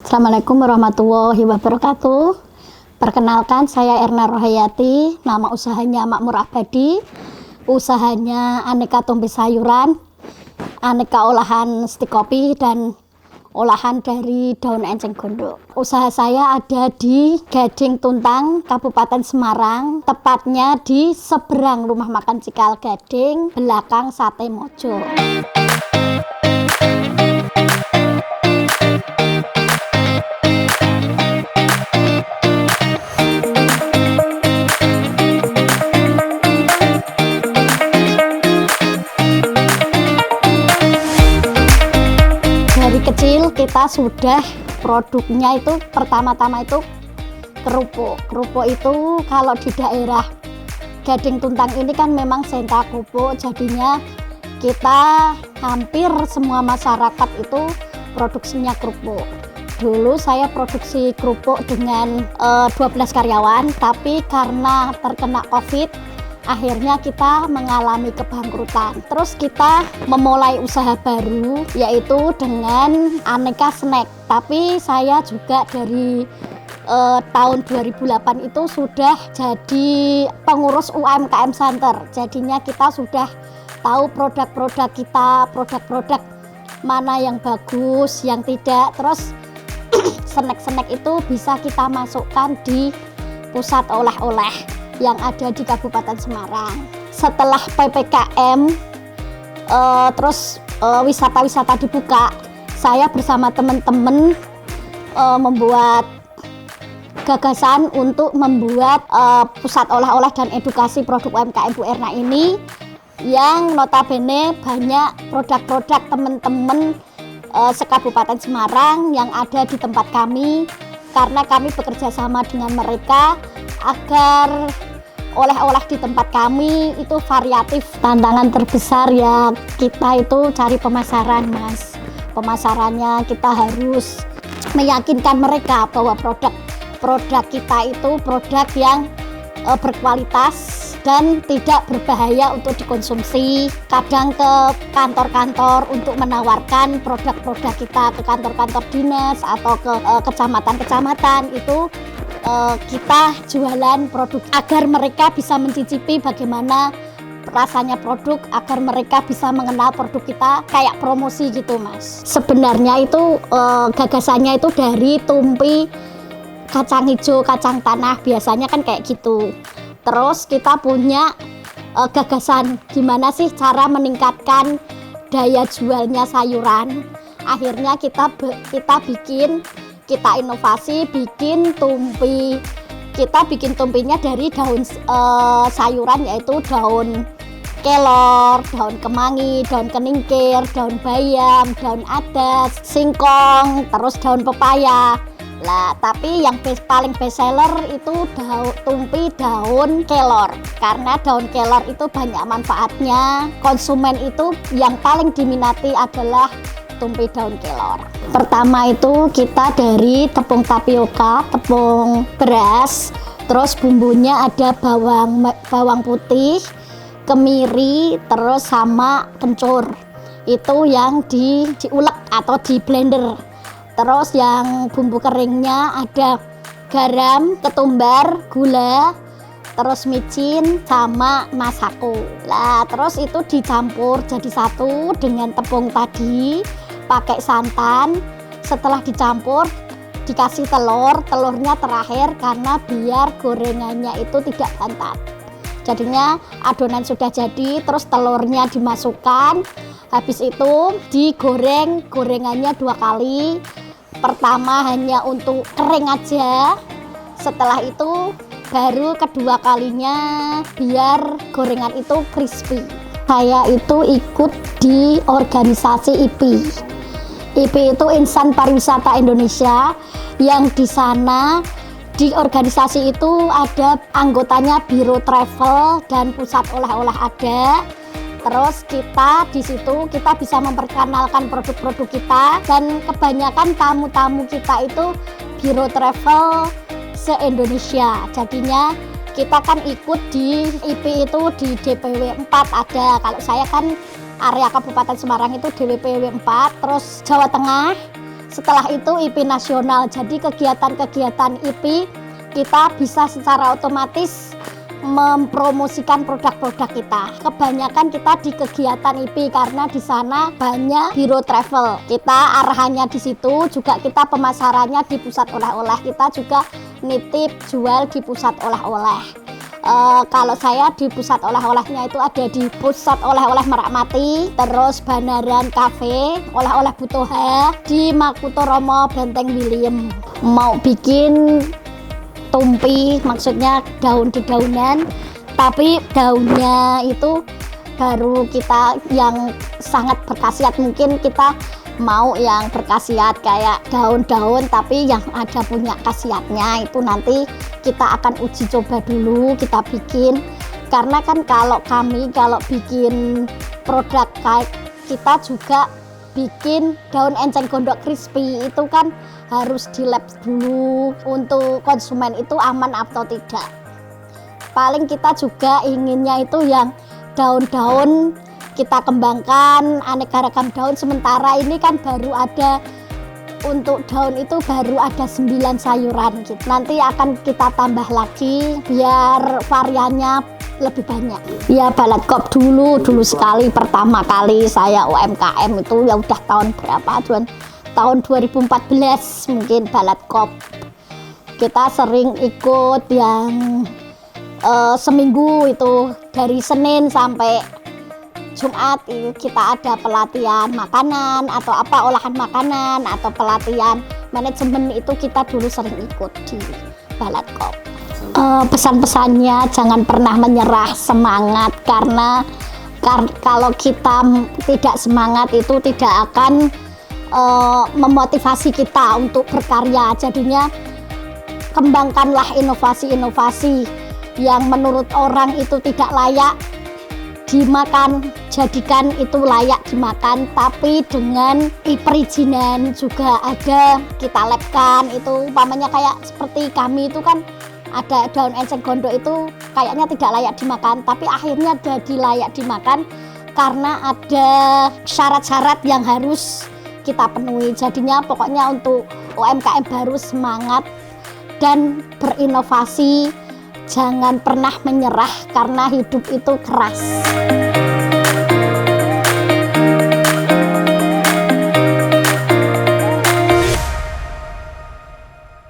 Assalamualaikum warahmatullahi wabarakatuh. Perkenalkan, saya Erna Rohayati, nama usahanya Makmur Abadi. Usahanya aneka tumpeng sayuran, aneka olahan stik kopi, dan olahan dari daun enceng gondok. Usaha saya ada di Gading Tuntang, Kabupaten Semarang, tepatnya di seberang Rumah Makan Cikal Gading, belakang Sate Mojo. Dari kecil kita sudah produknya itu pertama-tama itu kerupuk. Kerupuk itu kalau di daerah Gading Tuntang ini kan memang sentra kerupuk, jadinya kita hampir semua masyarakat itu produksinya kerupuk. Dulu saya produksi kerupuk dengan 12 karyawan, tapi karena terkena COVID akhirnya kita mengalami kebangkrutan. Terus kita memulai usaha baru, yaitu dengan aneka snack. Tapi saya juga dari tahun 2008 itu sudah jadi pengurus UMKM Center. Jadinya kita sudah tahu produk-produk kita, produk-produk mana yang bagus, yang tidak. Terus snack-snack itu bisa kita masukkan di pusat oleh-oleh yang ada di Kabupaten Semarang. Setelah PPKM terus wisata-wisata dibuka, saya bersama teman-teman membuat gagasan untuk membuat pusat oleh-oleh dan edukasi produk UMKM Bu Erna ini, yang notabene banyak produk-produk teman-teman se-Kabupaten Semarang yang ada di tempat kami, karena kami bekerja sama dengan mereka agar oleh-oleh di tempat kami itu variatif. Tantangan terbesar ya kita itu cari pemasaran, Mas. Pemasarannya kita harus meyakinkan mereka bahwa produk kita itu produk yang berkualitas dan tidak berbahaya untuk dikonsumsi. Kadang ke kantor-kantor untuk menawarkan produk-produk kita ke kantor-kantor dinas atau ke kecamatan-kecamatan itu kita jualan produk agar mereka bisa mencicipi bagaimana rasanya produk, agar mereka bisa mengenal produk kita, kayak promosi gitu, Mas. Sebenarnya itu gagasannya itu dari tumpi kacang hijau, kacang tanah, biasanya kan kayak gitu. Terus kita punya gagasan gimana sih cara meningkatkan daya jualnya sayuran. Akhirnya kita inovasi bikin tumpi. Kita bikin tumpinya dari daun sayuran, yaitu daun kelor, daun kemangi, daun keningkir, daun bayam, daun adas, singkong, terus daun pepaya. Lah, tapi yang paling best seller itu tumpi daun kelor, karena daun kelor itu banyak manfaatnya. Konsumen itu yang paling diminati adalah tumpi daun kelor. Pertama itu kita dari tepung tapioka, tepung beras, terus bumbunya ada bawang putih, kemiri, terus sama kencur. Itu yang diulek atau di blender. Terus yang bumbu keringnya ada garam, ketumbar, gula, terus micin sama masako. Lah, terus itu dicampur jadi satu dengan tepung tadi, pakai santan. Setelah dicampur dikasih telurnya terakhir karena biar gorengannya itu tidak bantat. Jadinya adonan sudah jadi, terus telurnya dimasukkan. Habis itu digoreng, gorengannya 2 kali. Pertama hanya untuk kering aja, setelah itu baru kedua kalinya biar gorengan itu crispy. Saya itu ikut di organisasi IPI. IPI itu Insan Pariwisata Indonesia, yang di sana di organisasi itu ada anggotanya Biro Travel dan Pusat Oleh-oleh ada. Terus kita di situ kita bisa memperkenalkan produk-produk kita, dan kebanyakan tamu-tamu kita itu Biro Travel se-Indonesia. Jadinya kita kan ikut di IP itu di DPW 4 ada. Kalau saya kan area Kabupaten Semarang itu DPW 4, terus Jawa Tengah Setelah itu IP nasional. Jadi kegiatan-kegiatan IP kita bisa secara otomatis mempromosikan produk-produk kita. Kebanyakan kita di kegiatan IP karena di sana banyak biro travel. Kita arahannya di situ, juga kita pemasarannya di pusat oleh-oleh. Kita juga nitip jual di pusat oleh-oleh. Kalau saya di pusat oleh-olehnya itu ada di pusat oleh-oleh Merakmati, terus Banaran Cafe, oleh-oleh Butoha, di Makutoromo Benteng William. Mau bikin tumpi, maksudnya daun dedaunan, tapi daunnya itu baru kita yang sangat berkhasiat. Mungkin kita mau yang berkhasiat kayak daun-daun tapi yang ada punya khasiatnya, itu nanti kita akan uji coba dulu kita bikin. Karena kan kalau bikin produk kayak kita juga bikin daun enceng gondok crispy itu kan harus di lab dulu untuk konsumen itu aman atau tidak. Paling kita juga inginnya itu yang daun-daun kita kembangkan aneka ragam daun. Sementara ini kan baru ada, untuk daun itu baru ada 9 sayuran gitu. Nanti akan kita tambah lagi biar variannya lebih banyak. Ya Balat Kop dulu sekali pertama kali saya UMKM itu ya udah tahun berapa, tahun 2014 mungkin Balat Kop. Kita sering ikut yang seminggu itu dari Senin sampai Jumat itu kita ada pelatihan makanan atau apa, olahan makanan atau pelatihan manajemen, itu kita dulu sering ikut di Balat Kop. Pesan-pesannya jangan pernah menyerah, semangat, karena kalau kita tidak semangat itu tidak akan memotivasi kita untuk berkarya. Jadinya kembangkanlah inovasi-inovasi yang menurut orang itu tidak layak dimakan, jadikan itu layak dimakan, tapi dengan perizinan juga ada, kita labkan. Itu umpamanya kayak seperti kami itu kan ada daun enceng gondok itu kayaknya tidak layak dimakan, tapi akhirnya jadi layak dimakan karena ada syarat-syarat yang harus kita penuhi. Jadinya pokoknya untuk UMKM baru semangat dan berinovasi, jangan pernah menyerah karena hidup itu keras.